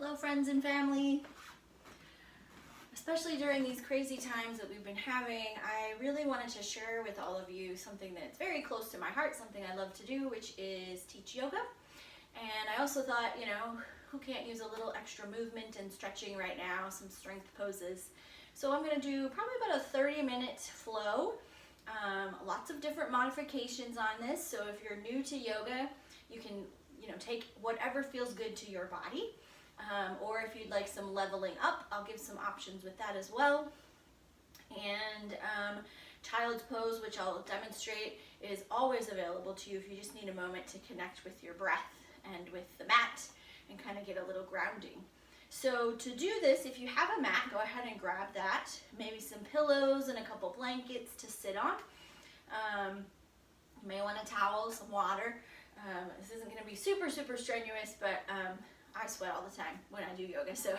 Hello friends and family. Especially during these crazy times that we've been having, I really wanted to share with all of you something that's very close to my heart, something I love to do, which is teach yoga. And I also thought, who can't use a little extra movement and stretching right now, some strength poses. So I'm going to do probably about a 30-minute flow. Lots of different modifications on this. So if you're new to yoga, you can, take whatever feels good to your body. Or if you'd like some leveling up, I'll give some options with that as well. And child's pose, which I'll demonstrate, is always available to you if you just need a moment to connect with your breath and with the mat and kind of get a little grounding. So to do this, if you have a mat, go ahead and grab that. Maybe some pillows and a couple blankets to sit on. You may want a towel, some water. This isn't going to be super, super strenuous, but I sweat all the time when I do yoga, so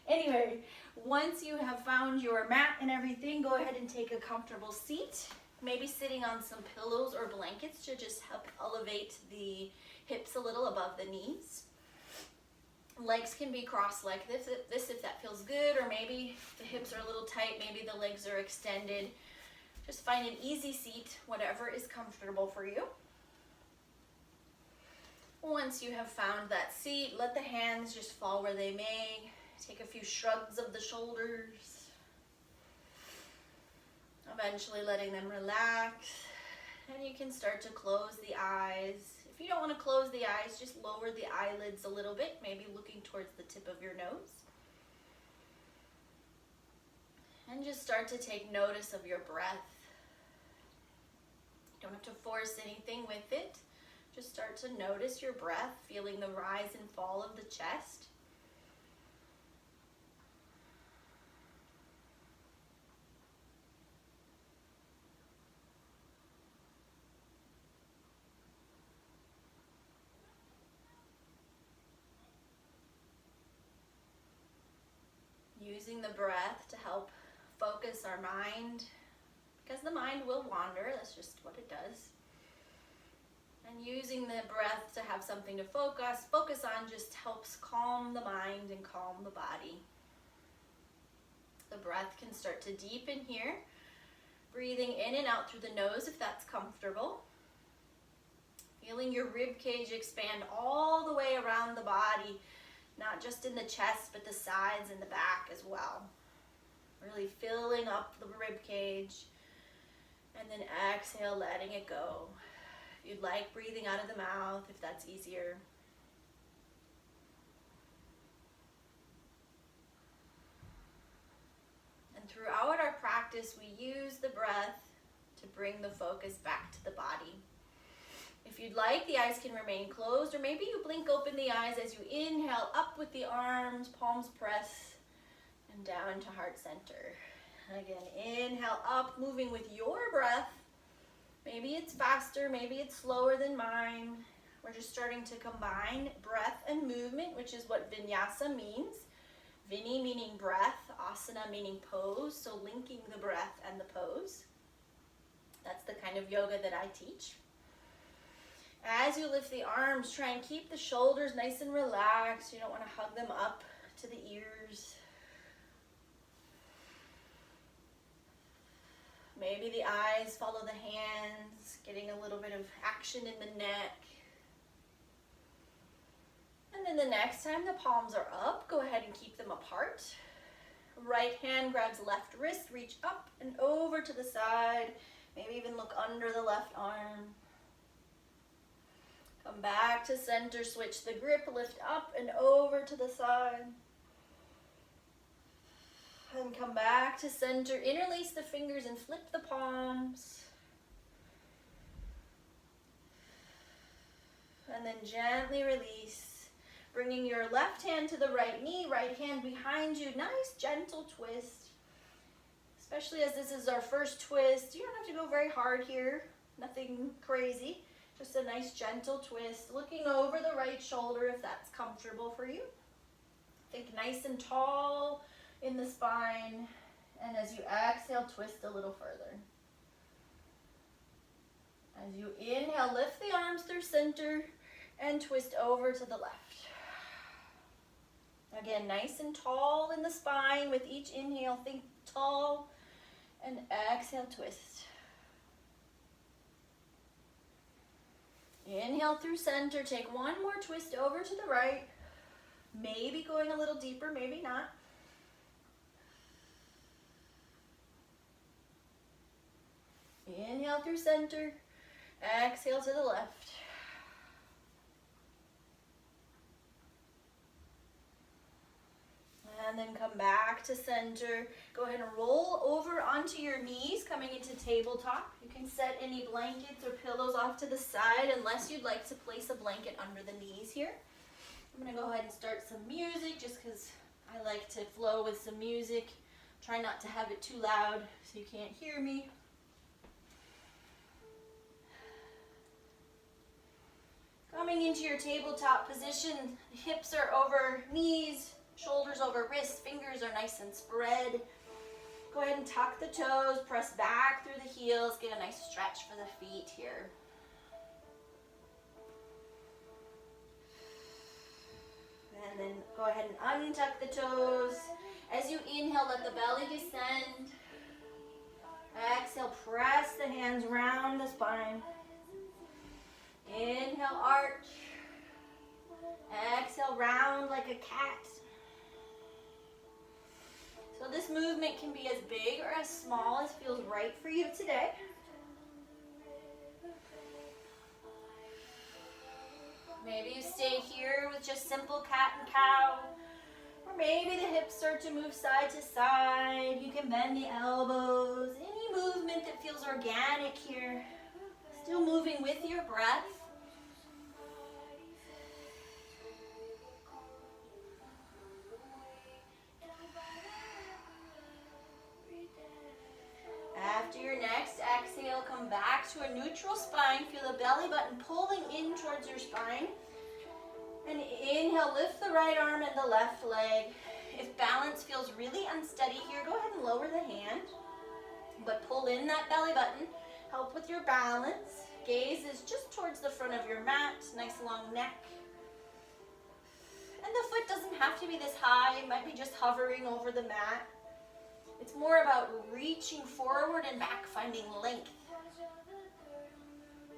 anyway, once you have found your mat and everything, go ahead and take a comfortable seat, maybe sitting on some pillows or blankets to just help elevate the hips a little above the knees. Legs can be crossed like this if that feels good, or maybe the hips are a little tight, maybe the legs are extended. Just find an easy seat, whatever is comfortable for you. Once you have found that seat, let the hands just fall where they may. Take a few shrugs of the shoulders. Eventually letting them relax. And you can start to close the eyes. If you don't want to close the eyes, just lower the eyelids a little bit, maybe looking towards the tip of your nose. And just start to take notice of your breath. You don't have to force anything with it. Just start to notice your breath, feeling the rise and fall of the chest. Using the breath to help focus our mind, because the mind will wander, that's just what it does. And using the breath to have something to focus on just helps calm the mind and calm the body. The breath can start to deepen here, breathing in and out through the nose if that's comfortable. Feeling your rib cage expand all the way around the body, not just in the chest, but the sides and the back as well. Really filling up the rib cage, and then exhale, letting it go. If you'd like, breathing out of the mouth, if that's easier. And throughout our practice, we use the breath to bring the focus back to the body. If you'd like, the eyes can remain closed, or maybe you blink open the eyes as you inhale up with the arms, palms press, and down to heart center. And again, inhale up, moving with your breath. Maybe it's faster, maybe it's slower than mine. We're just starting to combine breath and movement, which is what vinyasa means. Vini meaning breath, asana meaning pose, so linking the breath and the pose. That's the kind of yoga that I teach. As you lift the arms, try and keep the shoulders nice and relaxed. You don't want to hug them up to the ears. Maybe the eyes follow the hands, getting a little bit of action in the neck. And then the next time the palms are up, go ahead and keep them apart. Right hand grabs left wrist, reach up and over to the side. Maybe even look under the left arm. Come back to center, switch the grip, lift up and over to the side. And come back to center, interlace the fingers and flip the palms. And then gently release, bringing your left hand to the right knee, right hand behind you. Nice gentle twist, especially as this is our first twist. You don't have to go very hard here, nothing crazy. Just a nice gentle twist, looking over the right shoulder if that's comfortable for you. Think nice and tall in the spine, and as you exhale, twist a little further. As you inhale, lift the arms through center and twist over to the left. Again, nice and tall in the spine with each inhale. Think tall, and exhale, twist. Inhale through center, take one more twist over to the right. Maybe going a little deeper, maybe not. Inhale through center, exhale to the left. And then come back to center. Go ahead and roll over onto your knees, coming into tabletop. You can set any blankets or pillows off to the side unless you'd like to place a blanket under the knees here. I'm gonna go ahead and start some music just because I like to flow with some music. Try not to have it too loud so you can't hear me. Coming into your tabletop position, hips are over knees, shoulders over wrists, fingers are nice and spread. Go ahead and tuck the toes, press back through the heels, get a nice stretch for the feet here. And then go ahead and untuck the toes. As you inhale, let the belly descend. Exhale, press the hands round the spine. Inhale, arch. Exhale, round like a cat. So this movement can be as big or as small as feels right for you today. Maybe you stay here with just simple cat and cow. Or maybe the hips start to move side to side. You can bend the elbows. Any movement that feels organic here. Still moving with your breath. After your next exhale, come back to a neutral spine. Feel the belly button pulling in towards your spine. And inhale, lift the right arm and the left leg. If balance feels really unsteady here, go ahead and lower the hand. But pull in that belly button. Help with your balance. Gaze is just towards the front of your mat. Nice long neck. And the foot doesn't have to be this high. It might be just hovering over the mat. It's more about reaching forward and back, finding length.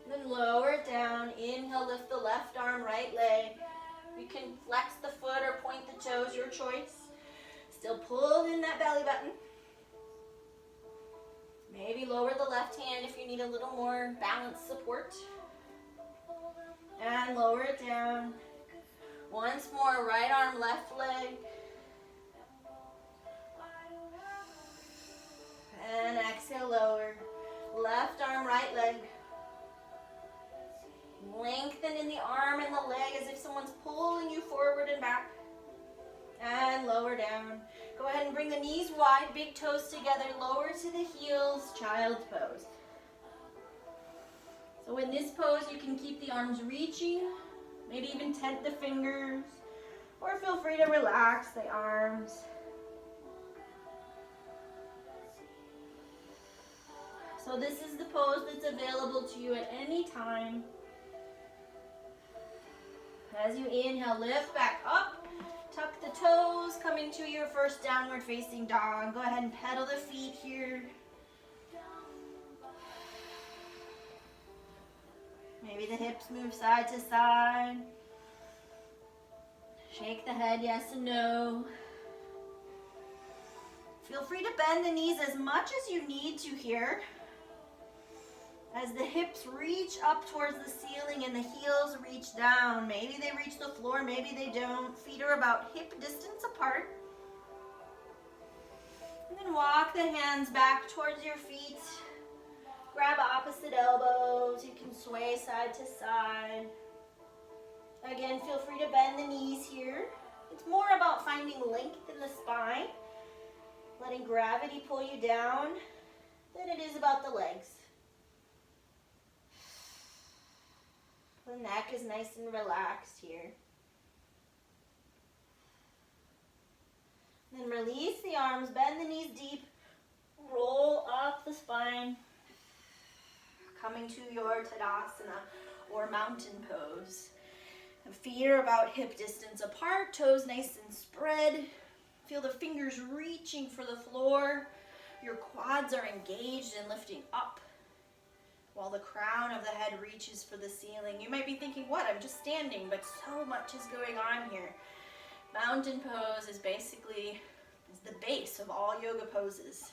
Then lower it down. Inhale, lift the left arm, right leg. You can flex the foot or point the toes, your choice. Still pull in that belly button. Maybe lower the left hand if you need a little more balance support. And lower it down. Once more, right arm, left leg. And exhale, lower. Left arm, right leg. Lengthen in the arm and the leg as if someone's pulling you forward and back. And lower down. Go ahead and bring the knees wide, big toes together, lower to the heels, child's pose. So in this pose, you can keep the arms reaching, maybe even tent the fingers, or feel free to relax the arms. So this is the pose that's available to you at any time. As you inhale, lift back up, tuck the toes, coming to your first downward facing dog. Go ahead and pedal the feet here. Maybe the hips move side to side. Shake the head, yes and no. Feel free to bend the knees as much as you need to here. As the hips reach up towards the ceiling and the heels reach down. Maybe they reach the floor, maybe they don't. Feet are about hip distance apart. And then walk the hands back towards your feet. Grab opposite elbows. You can sway side to side. Again, feel free to bend the knees here. It's more about finding length in the spine, letting gravity pull you down, than it is about the legs. The neck is nice and relaxed here. Then release the arms, bend the knees deep, roll up the spine, coming to your Tadasana or mountain pose. Feet are about hip distance apart, toes nice and spread. Feel the fingers reaching for the floor. Your quads are engaged and lifting up while the crown of the head reaches for the ceiling. You might be thinking, what? I'm just standing, but so much is going on here. Mountain pose is basically the base of all yoga poses.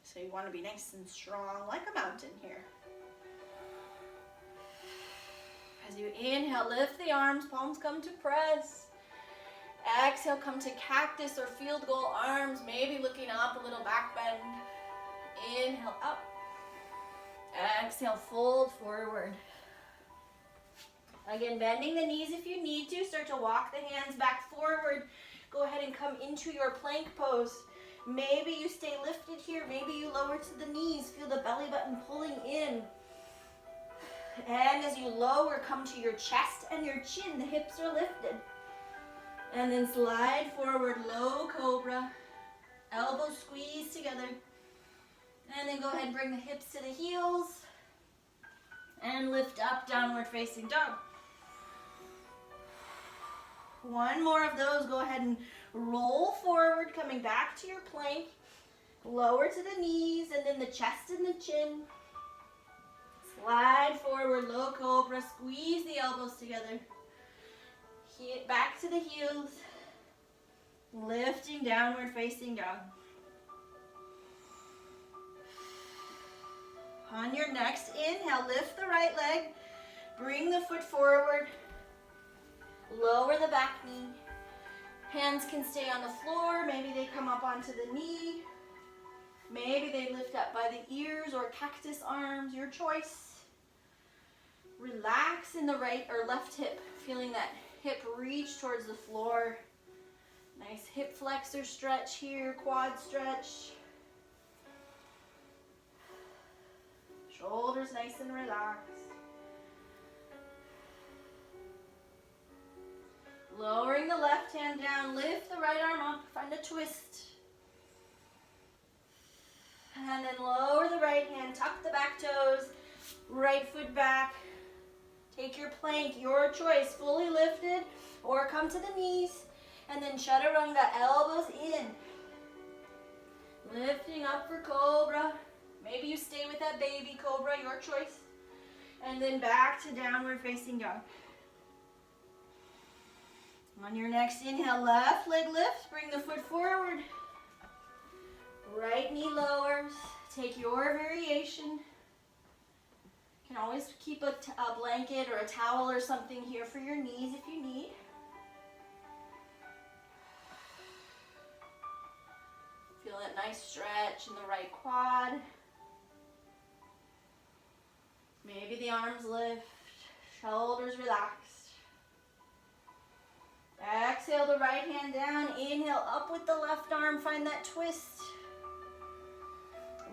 So you want to be nice and strong like a mountain here. As you inhale, lift the arms, palms come to press. Exhale, come to cactus or field goal arms, maybe looking up, a little back bend. Inhale, up. Exhale, fold forward. Again, bending the knees if you need to. Start to walk the hands back forward. Go ahead and come into your plank pose. Maybe you stay lifted here. Maybe you lower to the knees. Feel the belly button pulling in. And as you lower, come to your chest and your chin. The hips are lifted. And then slide forward, low cobra. Elbows squeeze together. And then go ahead and bring the hips to the heels. And lift up, downward facing dog. One more of those. Go ahead and roll forward, coming back to your plank. Lower to the knees, and then the chest and the chin. Slide forward, low cobra. Squeeze the elbows together. Back to the heels. Lifting, downward facing dog. On your next inhale, lift the right leg. Bring the foot forward. Lower the back knee. Hands can stay on the floor. Maybe they come up onto the knee. Maybe they lift up by the ears or cactus arms, your choice. Relax in the right or left hip, feeling that hip reach towards the floor. Nice hip flexor stretch here, quad stretch. Shoulders nice and relaxed. Lowering the left hand down, lift the right arm up, find a twist. And then lower the right hand, tuck the back toes, right foot back. Take your plank, your choice, fully lifted or come to the knees. And then chaturanga, elbows in. Lifting up for cobra. Maybe you stay with that baby cobra, your choice. And then back to downward facing dog. On your next inhale, left leg lifts, bring the foot forward. Right knee lowers. Take your variation. You can always keep a blanket or a towel or something here for your knees if you need. Feel that nice stretch in the right quad. Maybe the arms lift, shoulders relaxed. Exhale the right hand down, inhale up with the left arm, find that twist.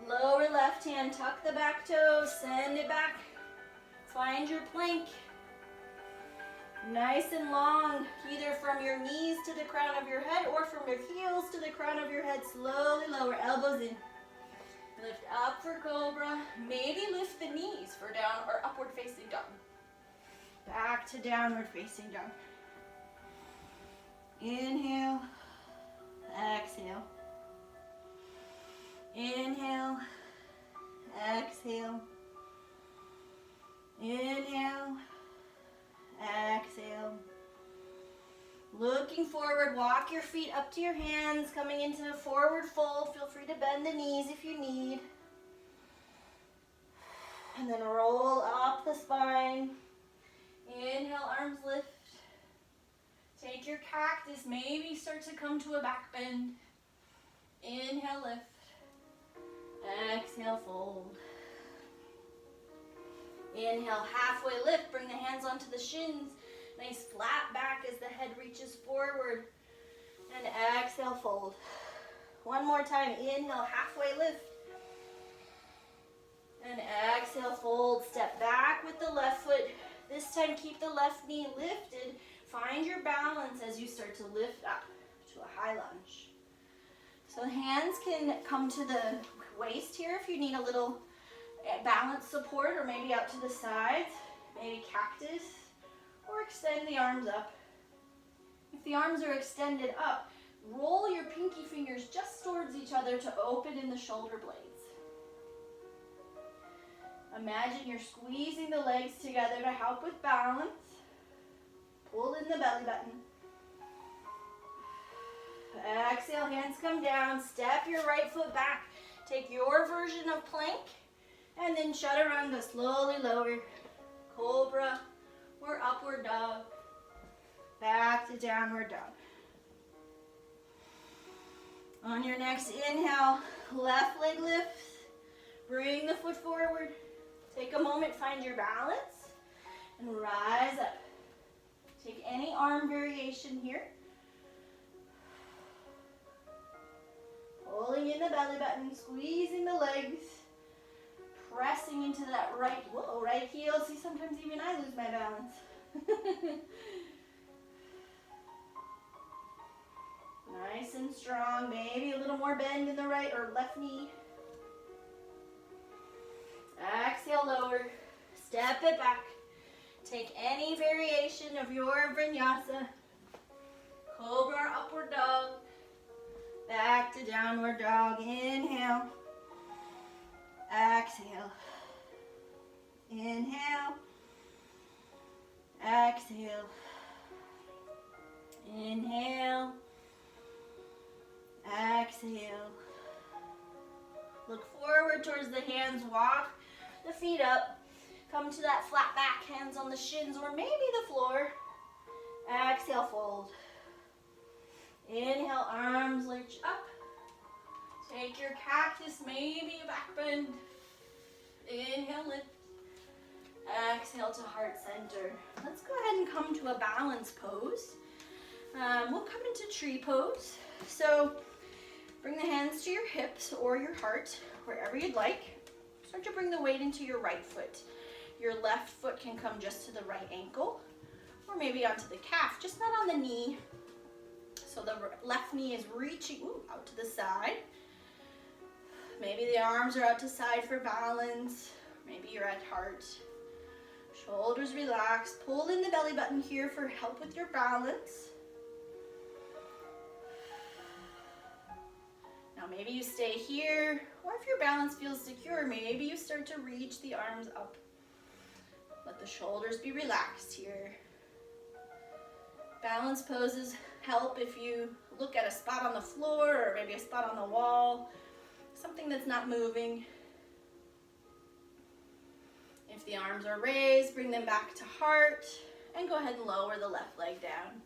Lower left hand, tuck the back toes, send it back. Find your plank. Nice and long, either from your knees to the crown of your head or from your heels to the crown of your head. Slowly lower, elbows in. Lift up for cobra. Maybe lift the knees for down or upward facing dog. Back to downward facing dog. Inhale, exhale. Inhale, exhale. Inhale, exhale. Looking forward, walk your feet up to your hands, coming into a forward fold. Feel free to bend the knees if you need. And then roll up the spine. Inhale, arms lift. Take your cactus, maybe start to come to a back bend. Inhale, lift. Exhale, fold. Inhale, halfway lift. Bring the hands onto the shins. Nice flat back as the head reaches forward. And exhale, fold. One more time. Inhale, halfway lift. And exhale, fold. Step back with the left foot. This time, keep the left knee lifted. Find your balance as you start to lift up to a high lunge. So hands can come to the waist here if you need a little balance support, or maybe out to the sides, maybe cactus or extend the arms up. If the arms are extended up, roll your pinky fingers just towards each other to open in the shoulder blades. Imagine you're squeezing the legs together to help with balance. Pull in the belly button. Exhale, hands come down. Step your right foot back. Take your version of plank. And then chaturanga, slowly lower. Cobra or upward dog. Back to downward dog. On your next inhale, left leg lifts. Bring the foot forward. Take a moment, find your balance, and rise up. Take any arm variation here. Pulling in the belly button, squeezing the legs, pressing into that right heel. See, sometimes even I lose my balance. Nice and strong. Maybe a little more bend in the right or left knee. Exhale, lower. Step it back. Take any variation of your vinyasa. Cobra or upward dog. Back to downward dog. Inhale. Exhale. Inhale. Exhale. Inhale. Exhale. Look forward towards the hands. Walk the feet up. Come to that flat back, hands on the shins or maybe the floor. Exhale, fold. Inhale, arms reach up. Take your cactus, maybe a back bend. Inhale, lift. Exhale to heart center. Let's go ahead and come to a balance pose. We'll come into tree pose. So bring the hands to your hips or your heart, wherever you'd like. Start to bring the weight into your right foot. Your left foot can come just to the right ankle or maybe onto the calf, just not on the knee. So the left knee is reaching out to the side. Maybe the arms are out to side for balance. Maybe you're at heart. Shoulders relaxed. Pull in the belly button here for help with your balance. Now maybe you stay here, or if your balance feels secure, maybe you start to reach the arms up. Let the shoulders be relaxed here. Balance poses help if you look at a spot on the floor or maybe a spot on the wall, something that's not moving. If the arms are raised, bring them back to heart and go ahead and lower the left leg down.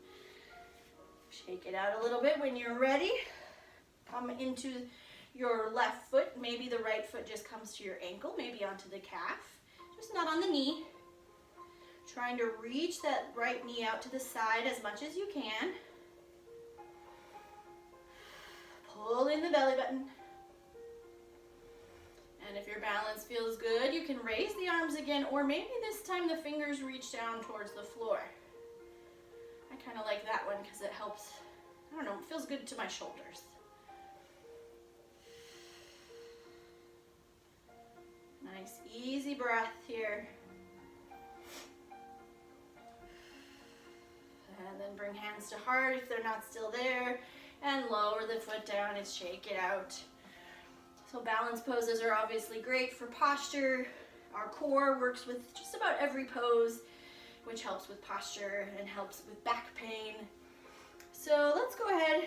Shake it out a little bit when you're ready. Come into your left foot. Maybe the right foot just comes to your ankle, maybe onto the calf, just not on the knee. Trying to reach that right knee out to the side as much as you can. Pull in the belly button. And if your balance feels good, you can raise the arms again, or maybe this time the fingers reach down towards the floor. I kind of like that one because it helps, I don't know, it feels good to my shoulders. Nice, easy breath here. And then bring hands to heart if they're not still there. And lower the foot down and shake it out. So balance poses are obviously great for posture. Our core works with just about every pose, which helps with posture and helps with back pain. So let's go ahead,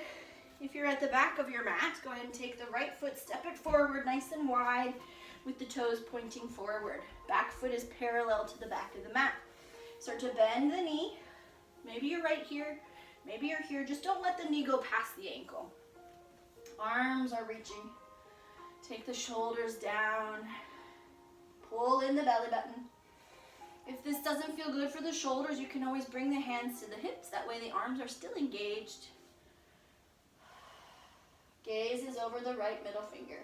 if you're at the back of your mat, go ahead and take the right foot, step it forward nice and wide with the toes pointing forward. Back foot is parallel to the back of the mat. Start to bend the knee. Maybe you're right here, maybe you're here. Just don't let the knee go past the ankle. Arms are reaching. Take the shoulders down. Pull in the belly button. If this doesn't feel good for the shoulders, you can always bring the hands to the hips. That way the arms are still engaged. Gaze is over the right middle finger.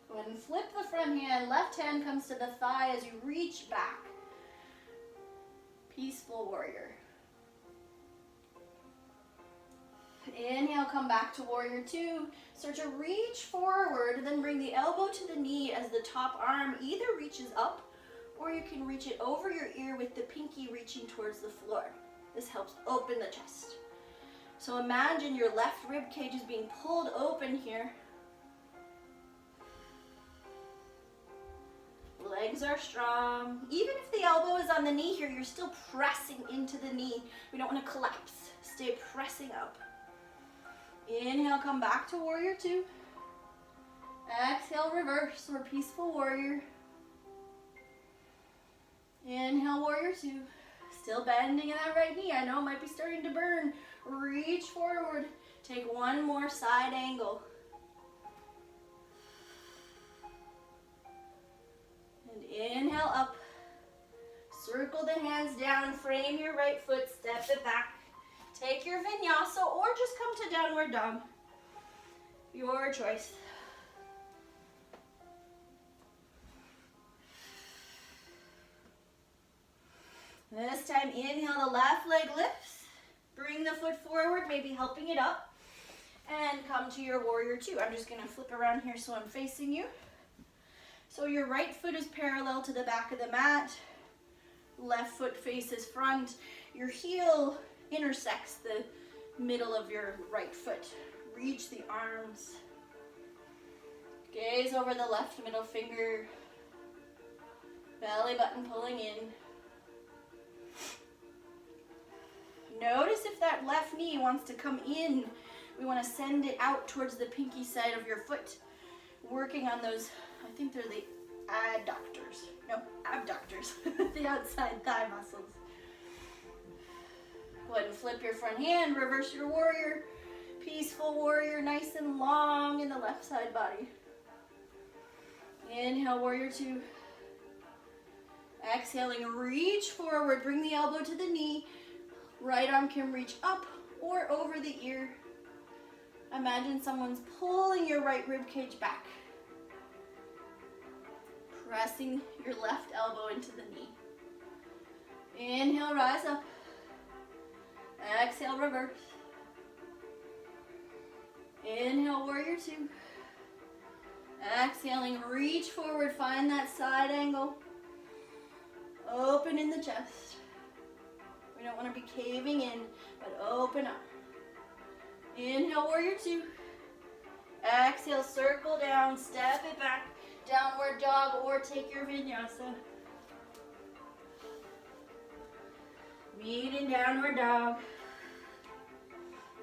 Go ahead and flip the front hand. Left hand comes to the thigh as you reach back. Peaceful warrior. Inhale, come back to warrior two. Start to reach forward, then bring the elbow to the knee as the top arm either reaches up or you can reach it over your ear with the pinky reaching towards the floor. This helps open the chest. So imagine your left rib cage is being pulled open here. Legs are strong. Even if the elbow is on the knee here, you're still pressing into the knee. We don't want to collapse. Stay pressing up. Inhale, come back to warrior two. Exhale, reverse or peaceful warrior. Inhale, warrior two. Still bending in that right knee. I know it might be starting to burn. Reach forward. Take one more side angle. And inhale up. Circle the hands down. Frame your right foot. Step it back. Take your vinyasa or just come to downward dog. Your choice. This time, inhale, the left leg lifts. Bring the foot forward, maybe helping it up. And come to your warrior two. I'm just gonna flip around here so I'm facing you. So your right foot is parallel to the back of the mat. Left foot faces front. Your heel intersects the middle of your right foot. Reach the arms. Gaze over the left middle finger. Belly button pulling in. Notice if that left knee wants to come in. We want to send it out towards the pinky side of your foot. Working on those, I think they're the adductors. No, abductors. The outside thigh muscles. Go ahead and flip your front hand, reverse your warrior. Peaceful warrior, nice and long in the left side body. Inhale, warrior two. Exhaling, reach forward, bring the elbow to the knee. Right arm can reach up or over the ear. Imagine someone's pulling your right rib cage back. Pressing your left elbow into the knee. Inhale, rise up. Exhale, reverse. Inhale, warrior two. Exhaling, reach forward, find that side angle. Open in the chest. We don't want to be caving in, but open up. Inhale, warrior two. Exhale, circle down, step it back, downward dog, or take your vinyasa. Meet in downward dog.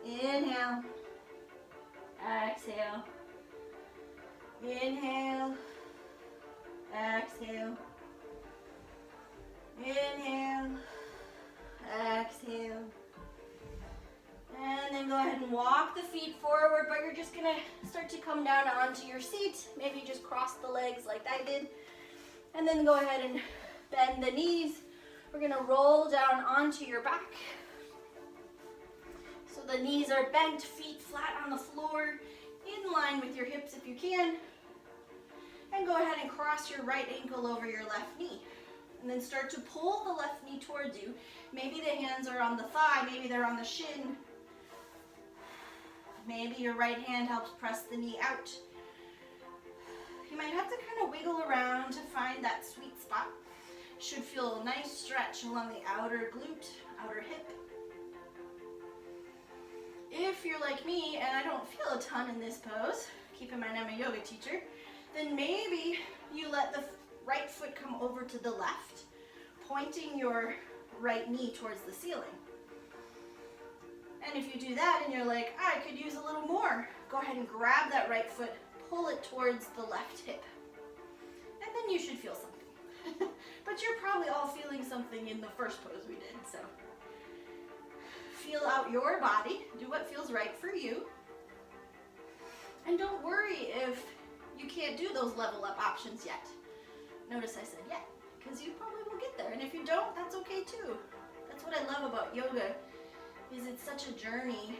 Inhale. Exhale. Inhale. Exhale. Inhale. Exhale. And then go ahead and walk the feet forward, but you're just gonna start to come down onto your seat. Maybe just cross the legs like I did. And then go ahead and bend the knees. We're gonna roll down onto your back. So the knees are bent, feet flat on the floor, in line with your hips if you can. And go ahead and cross your right ankle over your left knee. And then start to pull the left knee towards you. Maybe the hands are on the thigh, maybe they're on the shin. Maybe your right hand helps press the knee out. You might have to kind of wiggle around to find that sweet spot. Should feel a nice stretch along the outer glute, outer hip. If you're like me and I don't feel a ton in this pose, keep in mind I'm a yoga teacher, then maybe you let the right foot come over to the left, pointing your right knee towards the ceiling. And if you do that and you're like, I could use a little more, go ahead and grab that right foot, pull it towards the left hip. And then you should feel something. But you're probably all feeling something in the first pose we did, so. Feel out your body, do what feels right for you. And don't worry if you can't do those level up options yet. Notice I said yet, because you probably will get there. And if you don't, that's okay too. That's what I love about yoga, is it's such a journey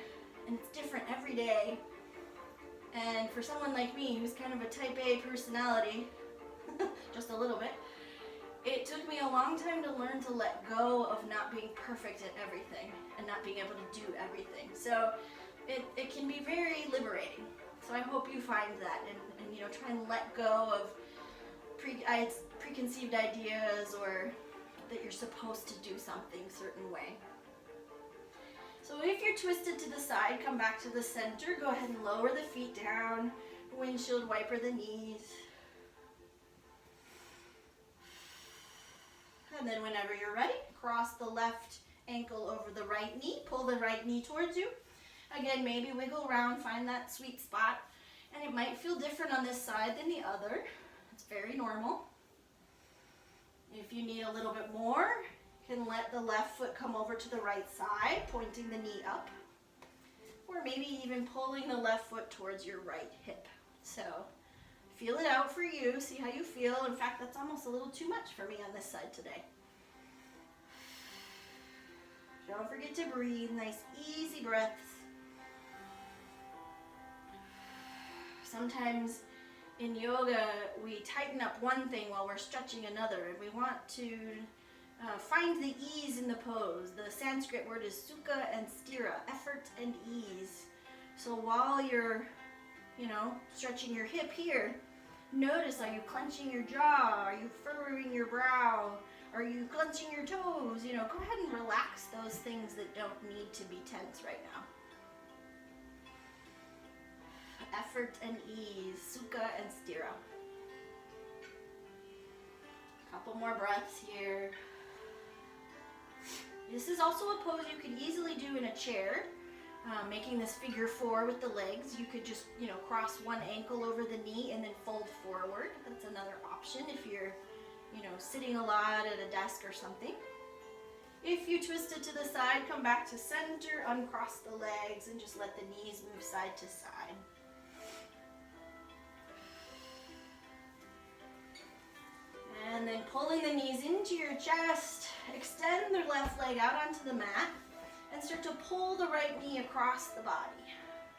and it's different every day. And for someone like me, who's kind of a type A personality, just a little bit, it took me a long time to learn to let go of not being perfect at everything and not being able to do everything. So it can be very liberating. So I hope you find that and you know, try and let go of preconceived ideas or that you're supposed to do something a certain way. So if you're twisted to the side, come back to the center. Go ahead and lower the feet down. Windshield wiper the knees. And then whenever you're ready, cross the left ankle over the right knee. Pull the right knee towards you. Again, maybe wiggle around, find that sweet spot. And it might feel different on this side than the other. It's very normal. If you need a little bit more, you can let the left foot come over to the right side, pointing the knee up. Or maybe even pulling the left foot towards your right hip. So feel it out for you, see how you feel. In fact, that's almost a little too much for me on this side today. Don't forget to breathe, nice easy breaths. Sometimes in yoga, we tighten up one thing while we're stretching another, and we want to find the ease in the pose. The Sanskrit word is sukha and sthira, effort and ease. So while you're, stretching your hip here, notice, are you clenching your jaw? Are you furrowing your brow? Are you clenching your toes? Go ahead and relax those things that don't need to be tense right now. Effort and ease, sukha and sthira. Couple more breaths here. This is also a pose you could easily do in a chair, making this figure 4 with the legs. You could just, cross one ankle over the knee and then fold forward. That's another option if you're, sitting a lot at a desk or something. If you twist it to the side, come back to center, uncross the legs, and just let the knees move side to side. And then pulling the knees into your chest, extend the left leg out onto the mat, and start to pull the right knee across the body.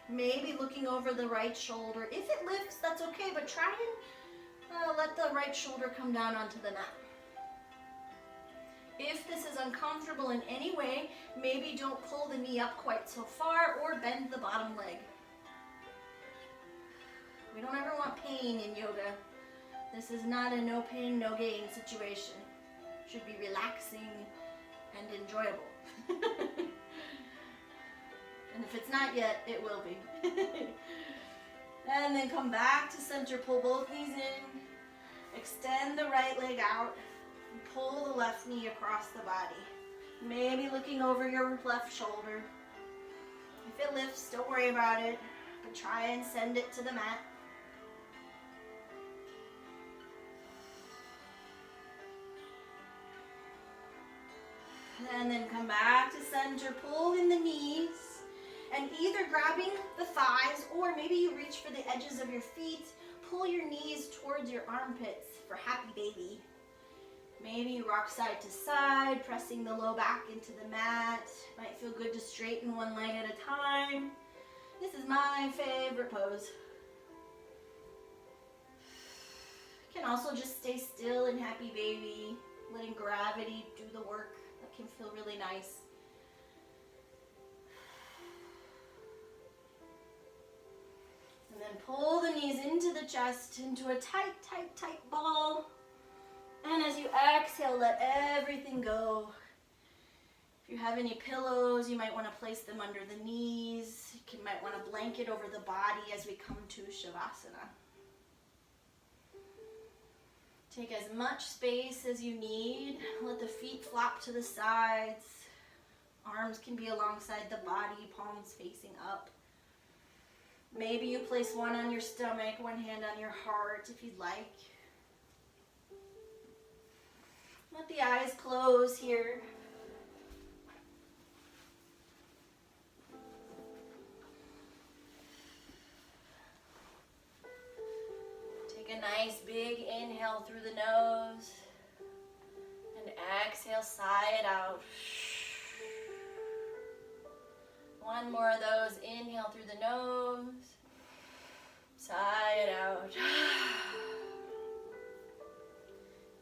Maybe looking over the right shoulder. If it lifts, that's okay, but try and let the right shoulder come down onto the mat. If this is uncomfortable in any way, maybe don't pull the knee up quite so far or bend the bottom leg. We don't ever want pain in yoga. This is not a no pain, no gain situation. It should be relaxing and enjoyable. And if it's not yet, it will be. And then come back to center, pull both knees in, extend the right leg out, and pull the left knee across the body. Maybe looking over your left shoulder. If it lifts, don't worry about it, but try and send it to the mat. And then come back to center, pull in the knees, and either grabbing the thighs or maybe you reach for the edges of your feet, pull your knees towards your armpits for happy baby. Maybe you rock side to side, pressing the low back into the mat. Might feel good to straighten one leg at a time. This is my favorite pose. You can also just stay still in happy baby, letting gravity do the work. That can feel really nice. And then pull the knees into the chest, into a tight, tight, tight ball. And as you exhale, let everything go. If you have any pillows, you might want to place them under the knees. You might want to blanket over the body as we come to Shavasana. Take as much space as you need. Let the feet flop to the sides. Arms can be alongside the body, palms facing up. Maybe you place one on your stomach, one hand on your heart if you'd like. Let the eyes close here. Take a nice big inhale through the nose and exhale, sigh it out. One more of those. Inhale through the nose, sigh it out.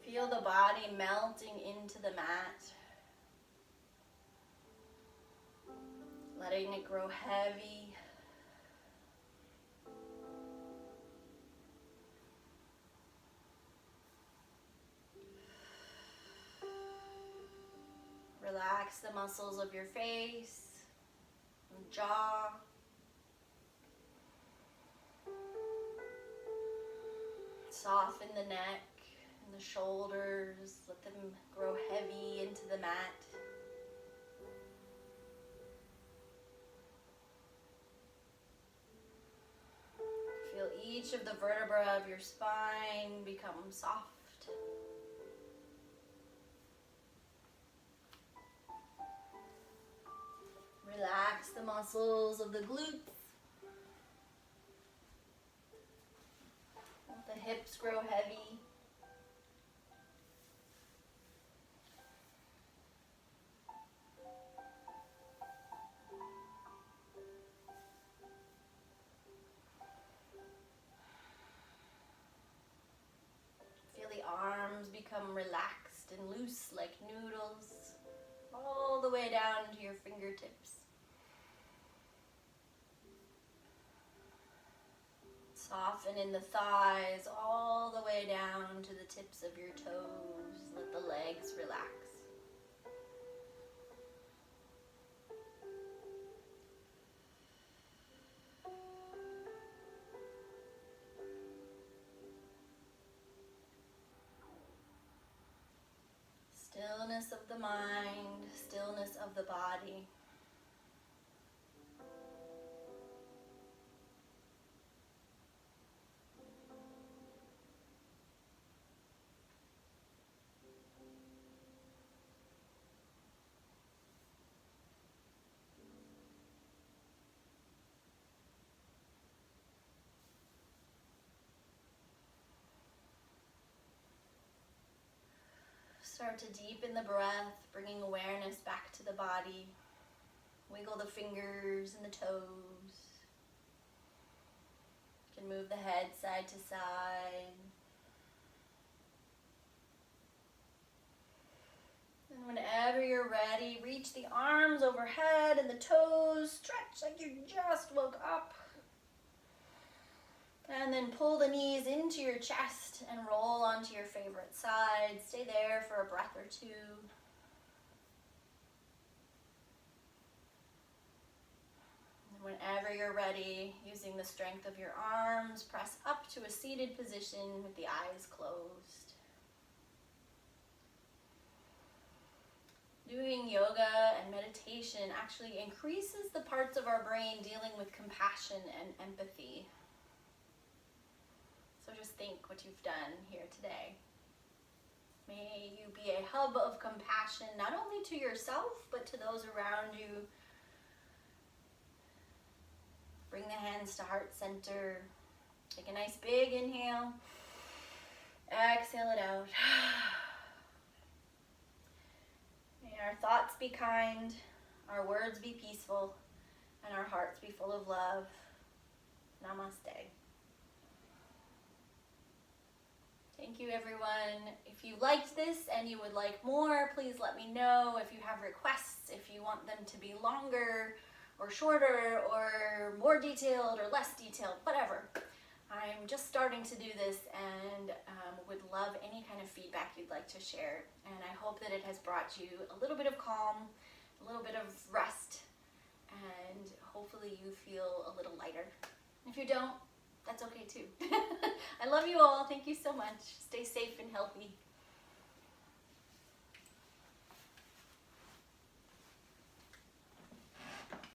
Feel the body melting into the mat, letting it grow heavy. Relax the muscles of your face and jaw. Soften the neck and the shoulders. Let them grow heavy into the mat. Feel each of the vertebrae of your spine become soft. Relax the muscles of the glutes. Let the hips grow heavy. Feel the arms become relaxed and loose like noodles, all the way down to your fingertips. Soften in the thighs all the way down to the tips of your toes. Let the legs relax. Stillness of the mind, stillness of the body. Start to deepen the breath, bringing awareness back to the body. Wiggle the fingers and the toes. You can move the head side to side. And whenever you're ready, reach the arms overhead and the toes. Stretch like you just woke up. And then pull the knees into your chest and roll onto your favorite side. Stay there for a breath or two. And whenever you're ready, using the strength of your arms, press up to a seated position with the eyes closed. Doing yoga and meditation actually increases the parts of our brain dealing with compassion and empathy. So just think what you've done here today. May you be a hub of compassion, not only to yourself, but to those around you. Bring the hands to heart center. Take a nice big inhale. Exhale it out. May our thoughts be kind, our words be peaceful, and our hearts be full of love. Namaste. Thank you, everyone. If you liked this and you would like more, please let me know. If you have requests, if you want them to be longer or shorter or more detailed or less detailed, whatever. I'm just starting to do this and would love any kind of feedback you'd like to share. And I hope that it has brought you a little bit of calm, a little bit of rest, and hopefully you feel a little lighter. If you don't, that's okay too. I love you all. Thank you so much. Stay safe and healthy.